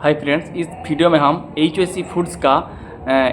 Hi friends, इस video में हम HOSC फूड्स का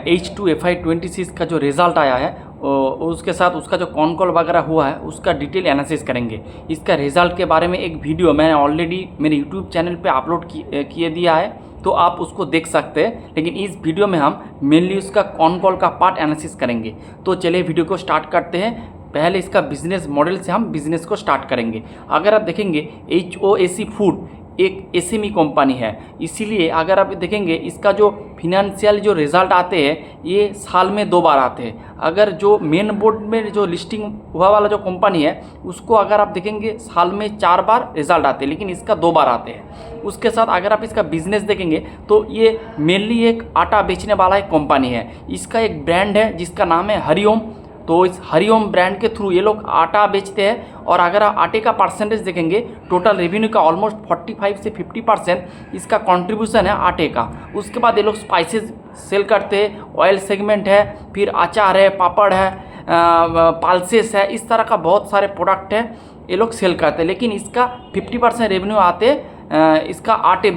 H2FI26 का जो रिज़ल्ट आया है उसके साथ उसका जो कॉन कॉल वगैरह हुआ है उसका डिटेल एनालिसिस करेंगे। इसका रिज़ल्ट के बारे में एक वीडियो मैंने ऑलरेडी मेरे यूट्यूब चैनल पे अपलोड किए दिया है, तो आप उसको देख सकते हैं। लेकिन इस वीडियो में हम मेनली उसका कॉन कॉल का पार्ट एनालिसिस करेंगे। तो चलिए वीडियो को स्टार्ट करते हैं। पहले इसका बिजनेस मॉडल से हम बिज़नेस को स्टार्ट करेंगे। अगर आप देखेंगे HOSC फूड एक SME कंपनी है, इसीलिए अगर आप देखेंगे इसका जो फिनेंशियल जो रिज़ल्ट आते हैं ये साल में 2 बार आते हैं। अगर जो मेन बोर्ड में जो लिस्टिंग हुआ वाला जो कंपनी है उसको अगर आप देखेंगे साल में 4 बार रिज़ल्ट आते हैं, लेकिन इसका 2 बार आते हैं। उसके साथ अगर आप इसका बिज़नेस देखेंगे तो ये मेनली एक आटा बेचने वाला एक कंपनी है। इसका एक ब्रांड है जिसका नाम है हरिओम। तो इस हरिओम ब्रांड के थ्रू ये लोग आटा बेचते हैं। और अगर आप आटे का परसेंटेज देखेंगे टोटल रेवेन्यू का ऑलमोस्ट 45 से 50% इसका कंट्रीब्यूशन है आटे का। उसके बाद ये लोग स्पाइसेस सेल करते हैं, ऑयल सेगमेंट है, फिर अचार है, पापड़ है, पाल्सेस है, इस तरह का बहुत सारे प्रोडक्ट है ये लोग सेल करते हैं। लेकिन इसका 50% रेवेन्यू आते इसका आटे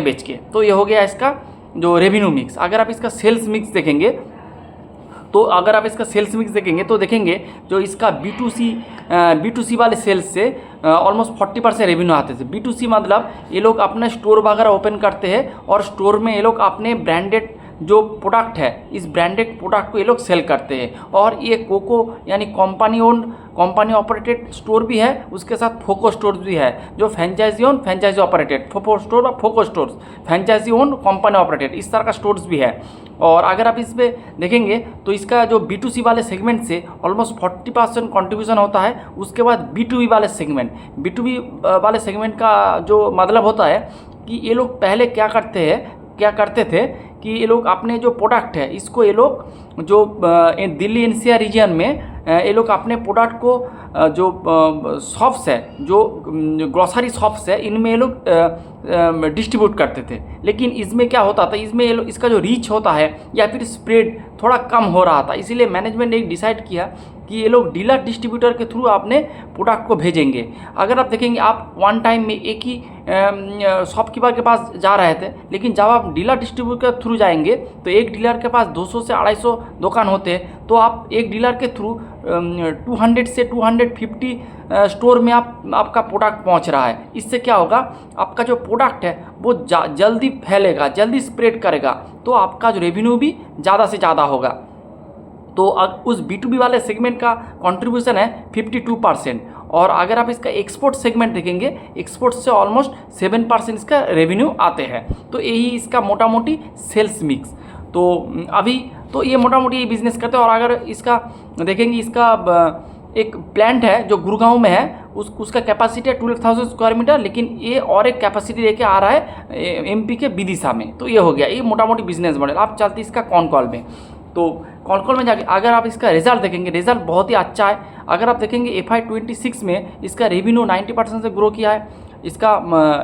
बेच के। तो ये हो गया इसका जो रेवेन्यू मिक्स। अगर आप इसका सेल्स मिक्स देखेंगे तो देखेंगे जो इसका B2C वाले सेल्स से ऑलमोस्ट 40% रेवेन्यू आते थे। B2C मतलब ये लोग अपना स्टोर वगैरह ओपन करते हैं और स्टोर में ये लोग अपने ब्रांडेड जो प्रोडक्ट है इस ब्रांडेड प्रोडक्ट को ये लोग सेल करते हैं। और ये कोको यानी कंपनी ऑपरेटेड स्टोर भी है, उसके साथ फोको स्टोर्स भी है, जो फ्रेंचाइजी ऑपरेटेड फोको स्टोर व FOCO stores, franchisee own company operated, इस तरह का स्टोर्स भी है। और अगर आप इस पर देखेंगे तो इसका जो B2C वाले सेगमेंट से ऑलमोस्ट 40% कंट्रीब्यूशन होता है। उसके बाद B2B वाले सेगमेंट का जो मतलब होता है कि ये लोग पहले क्या करते थे कि ये लोग अपने जो प्रोडक्ट है इसको ये लोग जो दिल्ली NCR रीजन में ये लोग अपने प्रोडक्ट को जो शॉप्स है, जो ग्रोसरी शॉप्स है, इनमें ये लोग डिस्ट्रीब्यूट करते थे। लेकिन इसमें क्या होता था, इसमें ये लोग इसका जो रीच होता है या फिर स्प्रेड थोड़ा कम हो रहा था। इसीलिए मैनेजमेंट ने एक डिसाइड किया कि ये लोग डीलर डिस्ट्रीब्यूटर के थ्रू अपने प्रोडक्ट को भेजेंगे। अगर आप देखेंगे आप वन टाइम में एक ही शॉपकीपर के पास जा रहे थे, लेकिन जब आप डीलर डिस्ट्रीब्यूटर के थ्रू जाएंगे तो एक डीलर के पास 200 से 250 दुकान होते हैं। तो आप एक डीलर के थ्रू 200 से 250 स्टोर में आपका प्रोडक्ट पहुंच रहा है। इससे क्या होगा, आपका जो प्रोडक्ट है वो जल्दी फैलेगा, जल्दी स्प्रेड करेगा, तो आपका जो रेवेन्यू भी ज़्यादा से ज़्यादा होगा। तो उस B2B वाले सेगमेंट का कंट्रीब्यूशन है 52%। और अगर आप इसका एक्सपोर्ट सेगमेंट देखेंगे, एक्सपोर्ट से ऑलमोस्ट 7% इसका रेवेन्यू आते हैं। तो यही इसका मोटा मोटी सेल्स मिक्स। तो अभी तो ये मोटा मोटी ये बिज़नेस करते हैं। और अगर इसका देखेंगे, इसका एक प्लांट है जो गुड़गांव में है, उसका कैपेसिटी है 12,000 स्क्वायर मीटर, लेकिन ये और एक कैपेसिटी लेके आ रहा है MP के विदिशा में। तो ये हो गया ये मोटा मोटी बिजनेस मॉडल। आप चलते इसका कॉन कॉल में। तो कॉन कॉल में जाके अगर आप इसका रिजल्ट देखेंगे, रिजल्ट बहुत ही अच्छा है। अगर आप देखेंगे FI26 में इसका रेवेन्यू 90% से ग्रो किया है, इसका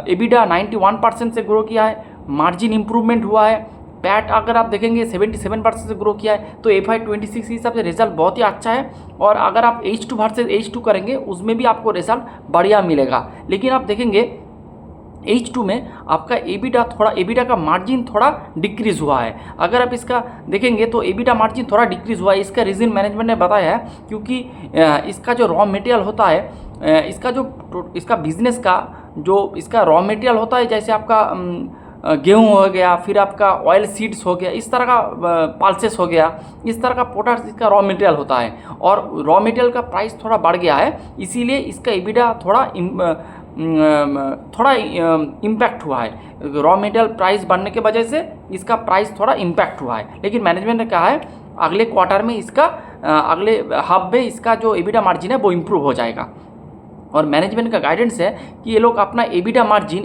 EBITDA 91% से ग्रो किया है, मार्जिन इंप्रूवमेंट हुआ है, पैट अगर आप देखेंगे 77% से ग्रो किया है। तो FI26 के हिसाब से रिजल्ट बहुत ही अच्छा है। और अगर आप H2 वर्सेस H2 करेंगे उसमें भी आपको रिजल्ट बढ़िया मिलेगा। लेकिन आप देखेंगे H2 में आपका EBITDA का मार्जिन थोड़ा डिक्रीज़ हुआ है। अगर आप इसका देखेंगे तो EBITDA मार्जिन थोड़ा डिक्रीज़ हुआ है। इसका रीज़न मैनेजमेंट ने बताया है क्योंकि इसका जो रॉ मटेरियल होता है, इसका बिजनेस का जो इसका रॉ मटेरियल होता है, जैसे आपका गेहूँ हो गया, फिर आपका ऑयल सीड्स हो गया, इस तरह का पल्सेस हो गया, इस तरह का प्रोडक्ट इसका रॉ मटेरियल होता है। और रॉ मटेरियल का प्राइस थोड़ा बढ़ गया है, इसीलिए इसका EBITDA थोड़ा इम्पैक्ट हुआ है। रॉ मटेरियल प्राइस बढ़ने के वजह से इसका प्राइस थोड़ा इम्पैक्ट हुआ है। लेकिन मैनेजमेंट ने कहा है अगले क्वार्टर में इसका अगले हाफ में इसका जो EBITDA मार्जिन है वो इम्प्रूव हो जाएगा। और मैनेजमेंट का गाइडेंस है कि ये लोग अपना EBITDA मार्जिन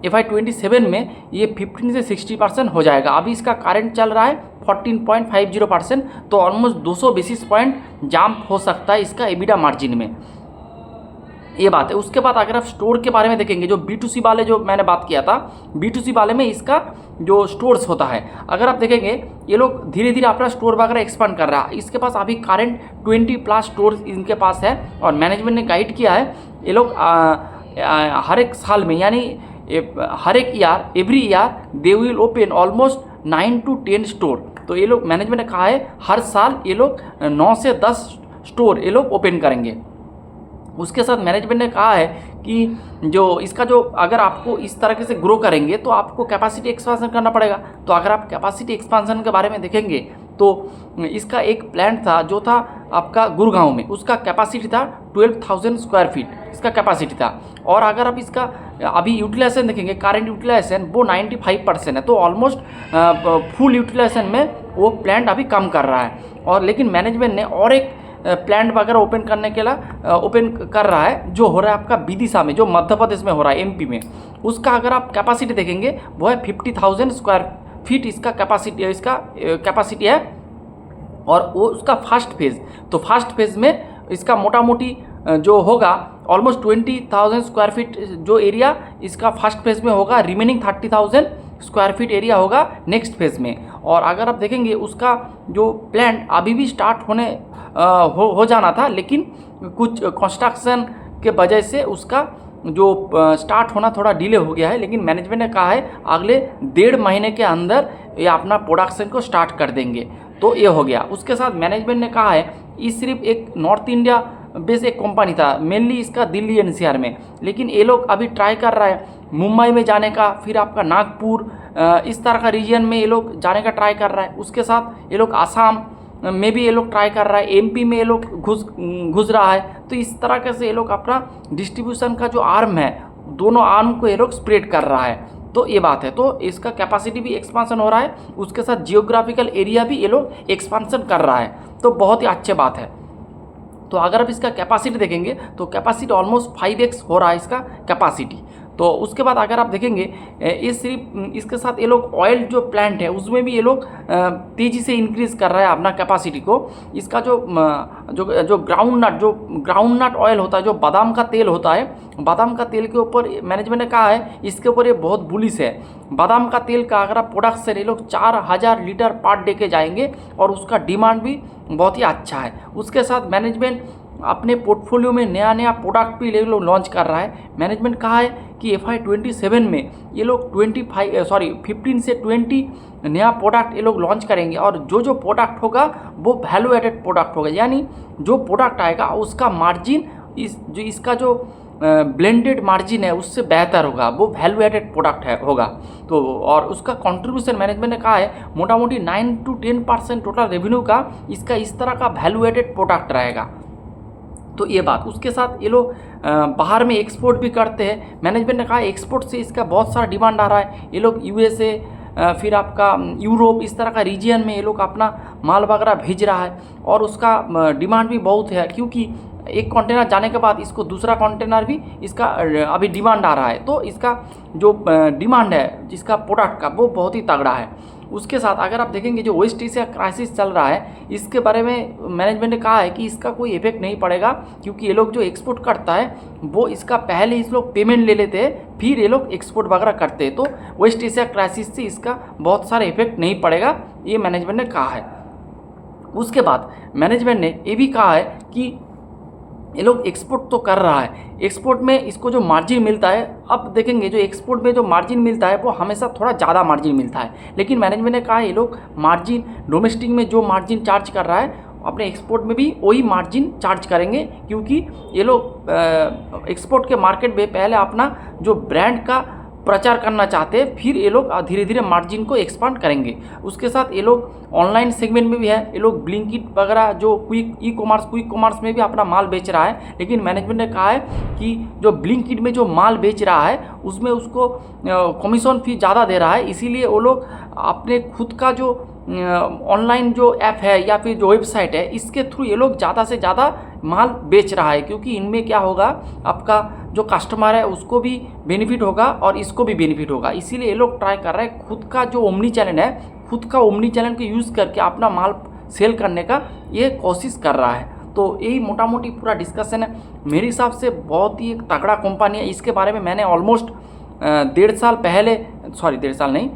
FI27 में ये 15 से 60% हो जाएगा। अभी इसका करंट चल रहा है 14.50%। तो ऑलमोस्ट 200 बेसिस पॉइंट जंप हो सकता है इसका EBITDA मार्जिन में, ये बात है। उसके बाद अगर आप स्टोर के बारे में देखेंगे, जो B2C वाले जो मैंने बात किया था, B2C वाले में इसका जो स्टोर्स होता है, अगर आप देखेंगे ये लोग धीरे धीरे अपना स्टोर वगैरह एक्सपांड कर रहा है। इसके पास अभी करंट 20+ स्टोर्स इनके पास है। और मैनेजमेंट ने गाइड किया है ये लोग हर एक साल में यानी हर एक year, every year they will open almost 9 to 10 store. तो ये लोग मैनेजमेंट ने कहा है हर साल ये लोग 9 से 10 स्टोर ये लोग ओपन करेंगे। उसके साथ मैनेजमेंट ने कहा है कि जो इसका जो अगर आपको इस तरह से ग्रो करेंगे तो आपको कैपेसिटी एक्सपांसन करना पड़ेगा। तो अगर आप कैपेसिटी एक्सपांसन के बारे में देखेंगे तो इसका एक प्लांट था जो था आपका गुड़गांव में, उसका कैपेसिटी था 12,000 स्क्वायर फीट इसका कैपेसिटी था। और अगर आप इसका अभी यूटिलाइजेशन देखेंगे, करंट यूटिलाइजेशन वो 95% है। तो ऑलमोस्ट फुल यूटिलाइजेशन में वो प्लांट अभी काम कर रहा है। और लेकिन मैनेजमेंट ने और एक प्लांट वगैरह ओपन करने के लिए ओपन कर रहा है, जो हो रहा है आपका विदिशा में, जो मध्य प्रदेश में हो रहा है, एमपी में। उसका अगर आप कैपेसिटी देखेंगे वो है 50,000 स्क्वायर फीट इसका कैपेसिटी है। और वो उसका फर्स्ट फेज़, तो फर्स्ट फेज़ में इसका मोटा मोटी जो होगा ऑलमोस्ट 20,000 स्क्वायर फीट जो एरिया इसका फर्स्ट फेज़ में होगा, रिमेनिंग 30,000 स्क्वायर फीट एरिया होगा नेक्स्ट फेज़ में। और अगर आप देखेंगे उसका जो प्लांट अभी भी स्टार्ट होने हो जाना था, लेकिन कुछ कंस्ट्रक्शन के वजह से उसका जो स्टार्ट होना थोड़ा डिले हो गया है। लेकिन मैनेजमेंट ने कहा है अगले 1.5 महीने के अंदर ये अपना प्रोडक्शन को स्टार्ट कर देंगे। तो ये हो गया। उसके साथ मैनेजमेंट ने कहा है ये सिर्फ एक नॉर्थ इंडिया बेस एक कंपनी था, मेनली इसका दिल्ली एनसीआर में, लेकिन ये लोग अभी ट्राई कर रहा है मुंबई में जाने का, फिर आपका नागपुर इस तरह का रीजन में ये लोग जाने का ट्राई कर रहा है। उसके साथ ये लोग आसाम में भी ये लोग ट्राई कर रहा है, एमपी में ये लोग घुस रहा है। तो इस तरह से ये लोग अपना डिस्ट्रीब्यूशन का जो आर्म है, दोनों आर्म को ये लोग स्प्रेड कर रहा है। तो ये बात है। तो इसका कैपेसिटी भी एक्सपांसन हो रहा है, उसके साथ जियोग्राफिकल एरिया भी ये लोग एक्सपांसन कर रहा है। तो बहुत ही अच्छी बात है। तो अगर आप इसका कैपेसिटी देखेंगे तो कैपेसिटी ऑलमोस्ट 5x हो रहा है इसका कैपेसिटी। तो उसके बाद अगर आप देखेंगे ये सिर्फ इसके साथ ये लोग ऑयल जो प्लांट है उसमें भी ये लोग तेज़ी से इंक्रीज़ कर रहा है अपना कैपेसिटी को। इसका जो ग्राउंड नट ऑयल होता है, जो बादाम का तेल होता है, बादाम का तेल के ऊपर मैनेजमेंट ने कहा है इसके ऊपर ये बहुत बुलिश है। बादाम का तेल का अगर आप प्रोडक्शन ये लोग 4,000 लीटर पर डे के जाएंगे और उसका डिमांड भी बहुत ही अच्छा है। उसके साथ मैनेजमेंट अपने पोर्टफोलियो में नया नया प्रोडक्ट भी ये लोग लॉन्च कर रहा है। मैनेजमेंट कहा है कि FY27 में ये लोग 15 से 20 नया प्रोडक्ट ये लोग लॉन्च करेंगे। और जो प्रोडक्ट होगा वो वैल्यू एडेड प्रोडक्ट होगा, यानी जो प्रोडक्ट आएगा उसका मार्जिन इसका जो ब्लेंडेड मार्जिन है उससे बेहतर होगा, वो वैल्यू एडेड प्रोडक्ट होगा। तो और उसका कंट्रीब्यूशन मैनेजमेंट ने कहा है मोटा मोटी 9 to 10% टोटल रेवेन्यू का इसका इस तरह का वैल्यू एडेड प्रोडक्ट रहेगा। तो ये बात। उसके साथ ये लोग बाहर में एक्सपोर्ट भी करते हैं। मैनेजमेंट ने कहा एक्सपोर्ट से इसका बहुत सारा डिमांड आ रहा है। ये लोग USA फिर आपका यूरोप इस तरह का रीजन में ये लोग अपना माल वगैरह भेज रहा है और उसका डिमांड भी बहुत है, क्योंकि एक कंटेनर जाने के बाद इसको दूसरा कंटेनर भी इसका अभी डिमांड आ रहा है। तो इसका जो डिमांड है जिसका प्रोडक्ट का वो बहुत ही तगड़ा है। उसके साथ अगर आप देखेंगे जो वेस्ट एशिया क्राइसिस चल रहा है इसके बारे में मैनेजमेंट ने कहा है कि इसका कोई इफेक्ट नहीं पड़ेगा, क्योंकि ये लोग जो एक्सपोर्ट करता है वो इसका पहले इस लोग पेमेंट ले लेते हैं, फिर ये लोग एक्सपोर्ट वगैरह करते हैं। तो वेस्ट एशिया क्राइसिस से इसका बहुत सारा इफेक्ट नहीं पड़ेगा, ये मैनेजमेंट ने कहा है। उसके बाद मैनेजमेंट ने ये भी कहा है कि ये लोग एक्सपोर्ट तो कर रहा है, एक्सपोर्ट में इसको जो मार्जिन मिलता है, अब देखेंगे जो एक्सपोर्ट में जो मार्जिन मिलता है वो हमेशा थोड़ा ज़्यादा मार्जिन मिलता है। लेकिन मैनेजमेंट ने कहा है ये लोग मार्जिन डोमेस्टिक में जो मार्जिन चार्ज कर रहा है अपने एक्सपोर्ट में भी वही मार्जिन चार्ज करेंगे, क्योंकि ये लोग एक्सपोर्ट के मार्केट में पहले अपना जो ब्रांड का प्रचार करना चाहते हैं, फिर ये लोग धीरे धीरे मार्जिन को एक्सपांड करेंगे। उसके साथ ये लोग ऑनलाइन सेगमेंट में भी है, ये लोग ब्लिंकिट वगैरह जो क्विक कॉमर्स में भी अपना माल बेच रहा है। लेकिन मैनेजमेंट ने कहा है कि जो ब्लिंकिट में जो माल बेच रहा है उसमें उसको कमीशन फी ज़्यादा दे रहा है, इसीलिए वो लोग अपने खुद का जो ऑनलाइन जो ऐप है या फिर जो वेबसाइट है इसके थ्रू ये लोग ज़्यादा से ज़्यादा माल बेच रहा है, क्योंकि इनमें क्या होगा आपका जो कस्टमर है उसको भी बेनिफिट होगा और इसको भी बेनिफिट होगा। इसीलिए ये लोग ट्राई कर रहे हैं खुद का जो ओमनी चैनल है, खुद का ओमनी चैनल को यूज़ करके अपना माल सेल करने का ये कोशिश कर रहा है। तो यही मोटा मोटी पूरा डिस्कशन है। मेरे हिसाब से बहुत ही एक तगड़ा कंपनी है। इसके बारे में मैंने ऑलमोस्ट 1.5 साल पहले, 1.5 साल नहीं,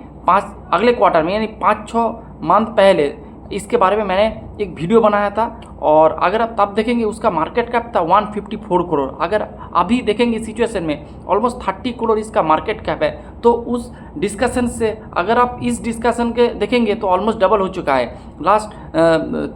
अगले क्वार्टर में यानी 5-6 मंथ पहले इसके बारे में मैंने एक वीडियो बनाया था और अगर आप तब देखेंगे उसका मार्केट कैप था 154 करोड़। अगर अभी देखेंगे सिचुएशन में ऑलमोस्ट 30 करोड़ इसका मार्केट कैप है। तो उस डिस्कशन से अगर आप इस डिस्कशन के देखेंगे तो ऑलमोस्ट डबल हो चुका है। लास्ट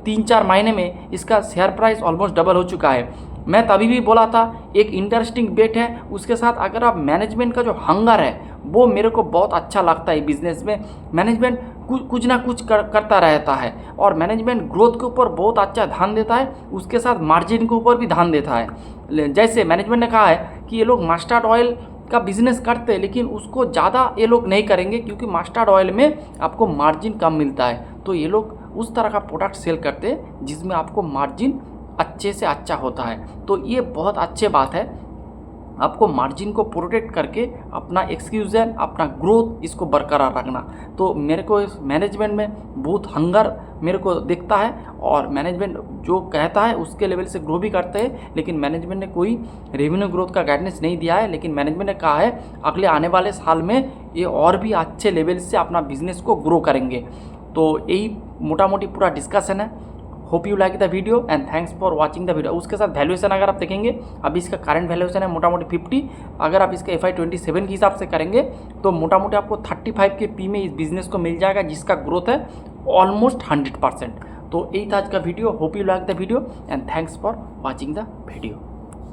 3-4 महीने में इसका शेयर प्राइस ऑलमोस्ट डबल हो चुका है। मैं तभी भी बोला था एक इंटरेस्टिंग बेट है। उसके साथ अगर आप मैनेजमेंट का जो हंगर है वो मेरे को बहुत अच्छा लगता है। बिजनेस में मैनेजमेंट कुछ ना कुछ करता रहता है और मैनेजमेंट ग्रोथ के ऊपर बहुत अच्छा ध्यान देता है, उसके साथ मार्जिन के ऊपर भी ध्यान देता है। जैसे मैनेजमेंट ने कहा है कि ये लोग मस्टर्ड ऑयल का बिजनेस करते हैं, लेकिन उसको ज़्यादा ये लोग नहीं करेंगे क्योंकि मस्टर्ड ऑयल में आपको मार्जिन कम मिलता है। तो ये लोग उस तरह का प्रोडक्ट सेल करते हैं जिसमें आपको मार्जिन अच्छे से अच्छा होता है। तो ये बहुत अच्छी बात है, आपको मार्जिन को प्रोटेक्ट करके अपना एक्सक्यूजन, अपना ग्रोथ इसको बरकरार रखना। तो मेरे को इस मैनेजमेंट में बहुत हंगर मेरे को दिखता है और मैनेजमेंट जो कहता है उसके लेवल से ग्रो भी करते हैं। लेकिन मैनेजमेंट ने कोई रेवेन्यू ग्रोथ का गाइडेंस नहीं दिया है, लेकिन मैनेजमेंट ने कहा है अगले आने वाले साल में ये और भी अच्छे लेवल से अपना बिजनेस को ग्रो करेंगे। तो यही मोटा मोटी पूरा डिस्कशन है। Hope you like the video and thanks for watching the video. उसके साथ वैल्यूएशन अगर आप देखेंगे, अभी इसका करंट वैल्यूएशन है मोटा मोटी 50। अगर आप इसका FY 27 के हिसाब से करेंगे तो मोटा मोटी आपको 35 के पी में इस बिजनेस को मिल जाएगा, जिसका ग्रोथ है ऑलमोस्ट 100%। तो यही था आज का video. Hope you like the video and thanks for watching the video.